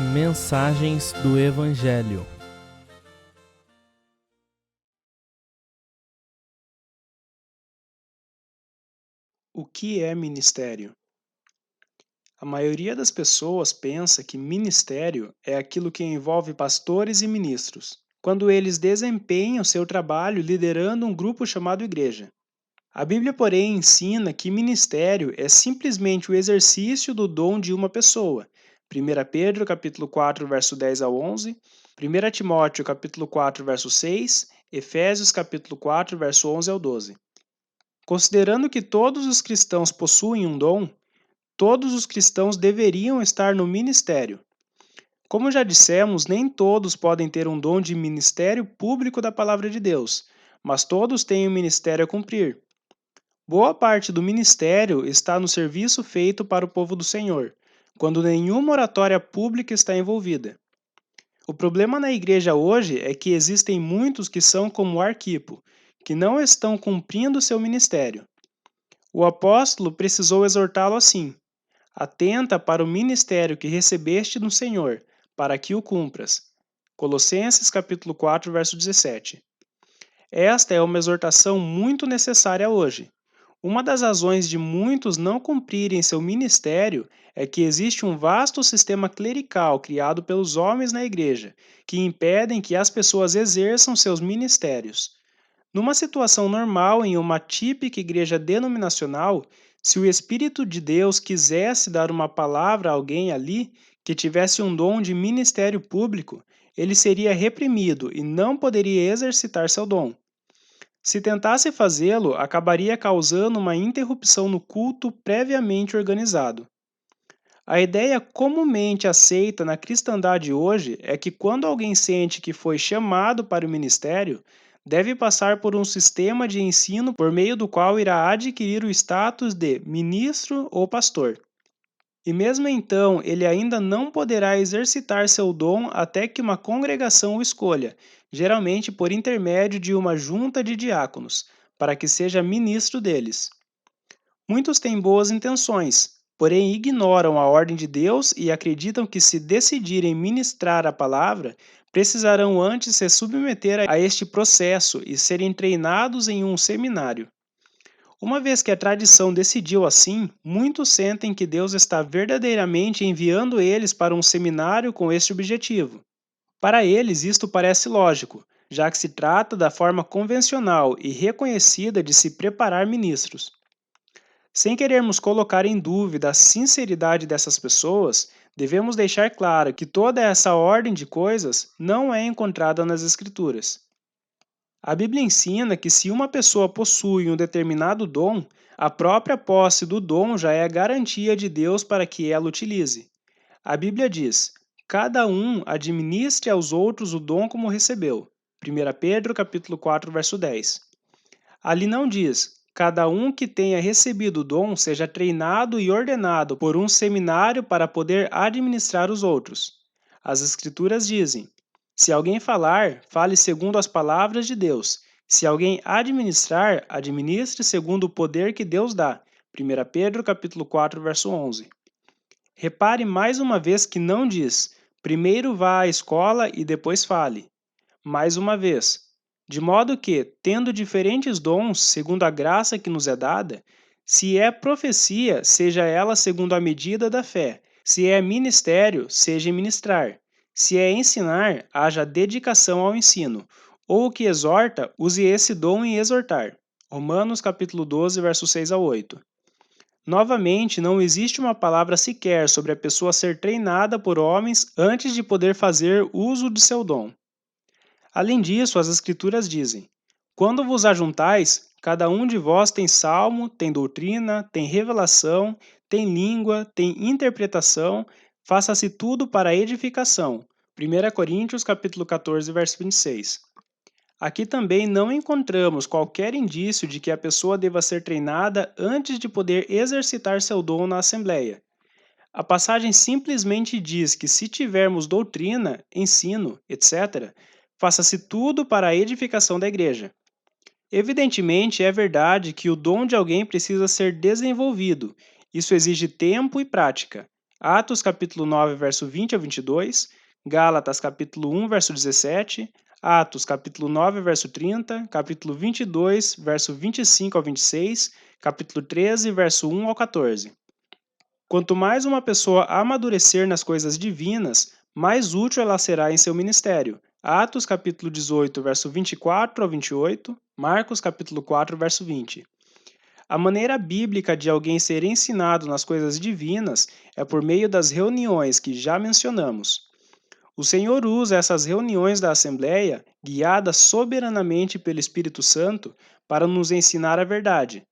Mensagens do Evangelho. O que é ministério? A maioria das pessoas pensa que ministério é aquilo que envolve pastores e ministros, quando eles desempenham seu trabalho liderando um grupo chamado igreja. A Bíblia, porém, ensina que ministério é simplesmente o exercício do dom de uma pessoa. 1 Pedro, capítulo 4, verso 10 a 11, 1 Timóteo, capítulo 4, verso 6, Efésios, capítulo 4, verso 11 ao 12. Considerando que todos os cristãos possuem um dom, todos os cristãos deveriam estar no ministério. Como já dissemos, nem todos podem ter um dom de ministério público da palavra de Deus, mas todos têm um ministério a cumprir. Boa parte do ministério está no serviço feito para o povo do Senhor, quando nenhuma oratória pública está envolvida. O problema na igreja hoje é que existem muitos que são como Arquipo, que não estão cumprindo seu ministério. O apóstolo precisou exortá-lo assim: atenta para o ministério que recebeste no Senhor, para que o cumpras. Colossenses capítulo 4, verso 17. Esta é uma exortação muito necessária hoje. Uma das razões de muitos não cumprirem seu ministério é que existe um vasto sistema clerical criado pelos homens na igreja, que impedem que as pessoas exerçam seus ministérios. Numa situação normal em uma típica igreja denominacional, se o Espírito de Deus quisesse dar uma palavra a alguém ali que tivesse um dom de ministério público, ele seria reprimido e não poderia exercitar seu dom. Se tentasse fazê-lo, acabaria causando uma interrupção no culto previamente organizado. A ideia comumente aceita na cristandade hoje é que quando alguém sente que foi chamado para o ministério, deve passar por um sistema de ensino por meio do qual irá adquirir o status de ministro ou pastor. E mesmo então, ele ainda não poderá exercitar seu dom até que uma congregação o escolha, geralmente por intermédio de uma junta de diáconos, para que seja ministro deles. Muitos têm boas intenções, porém ignoram a ordem de Deus e acreditam que, se decidirem ministrar a palavra, precisarão antes se submeter a este processo e serem treinados em um seminário. Uma vez que a tradição decidiu assim, muitos sentem que Deus está verdadeiramente enviando eles para um seminário com este objetivo. Para eles, isto parece lógico, já que se trata da forma convencional e reconhecida de se preparar ministros. Sem querermos colocar em dúvida a sinceridade dessas pessoas, devemos deixar claro que toda essa ordem de coisas não é encontrada nas Escrituras. A Bíblia ensina que, se uma pessoa possui um determinado dom, a própria posse do dom já é a garantia de Deus para que ela utilize. A Bíblia diz: cada um administre aos outros o dom como recebeu. 1 Pedro capítulo 4, verso 10. Ali não diz: cada um que tenha recebido o dom seja treinado e ordenado por um seminário para poder administrar os outros. As Escrituras dizem: se alguém falar, fale segundo as palavras de Deus. Se alguém administrar, administre segundo o poder que Deus dá. 1 Pedro capítulo 4, verso 11. Repare mais uma vez que não diz: primeiro vá à escola e depois fale. Mais uma vez, de modo que, tendo diferentes dons segundo a graça que nos é dada, se é profecia, seja ela segundo a medida da fé, se é ministério, seja ministrar, se é ensinar, haja dedicação ao ensino, ou o que exorta, use esse dom em exortar. Romanos capítulo 12, versos 6 a 8. Novamente, não existe uma palavra sequer sobre a pessoa ser treinada por homens antes de poder fazer uso de seu dom. Além disso, as Escrituras dizem: quando vos ajuntais, cada um de vós tem salmo, tem doutrina, tem revelação, tem língua, tem interpretação, faça-se tudo para a edificação. 1 Coríntios capítulo 14, verso 26. Aqui também não encontramos qualquer indício de que a pessoa deva ser treinada antes de poder exercitar seu dom na Assembleia. A passagem simplesmente diz que, se tivermos doutrina, ensino, etc., faça-se tudo para a edificação da igreja. Evidentemente, é verdade que o dom de alguém precisa ser desenvolvido. Isso exige tempo e prática. Atos capítulo 9, verso 20 a 22, Gálatas capítulo 1, verso 17, Atos capítulo 9, verso 30, capítulo 22, verso 25 ao 26, capítulo 13, verso 1 ao 14. Quanto mais uma pessoa amadurecer nas coisas divinas, mais útil ela será em seu ministério. Atos capítulo 18, verso 24 ao 28, Marcos capítulo 4, verso 20. A maneira bíblica de alguém ser ensinado nas coisas divinas é por meio das reuniões que já mencionamos. O Senhor usa essas reuniões da Assembleia, guiadas soberanamente pelo Espírito Santo, para nos ensinar a verdade.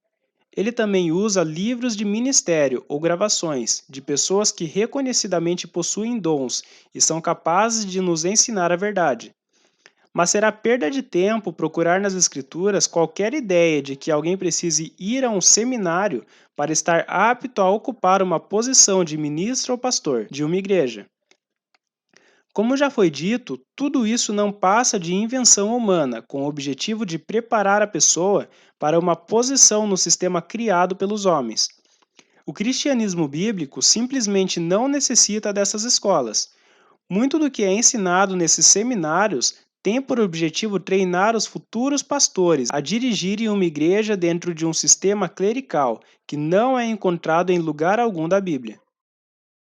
Ele também usa livros de ministério ou gravações de pessoas que reconhecidamente possuem dons e são capazes de nos ensinar a verdade. Mas será perda de tempo procurar nas Escrituras qualquer ideia de que alguém precise ir a um seminário para estar apto a ocupar uma posição de ministro ou pastor de uma igreja. Como já foi dito, tudo isso não passa de invenção humana, com o objetivo de preparar a pessoa para uma posição no sistema criado pelos homens. O cristianismo bíblico simplesmente não necessita dessas escolas. Muito do que é ensinado nesses seminários tem por objetivo treinar os futuros pastores a dirigirem uma igreja dentro de um sistema clerical que não é encontrado em lugar algum da Bíblia.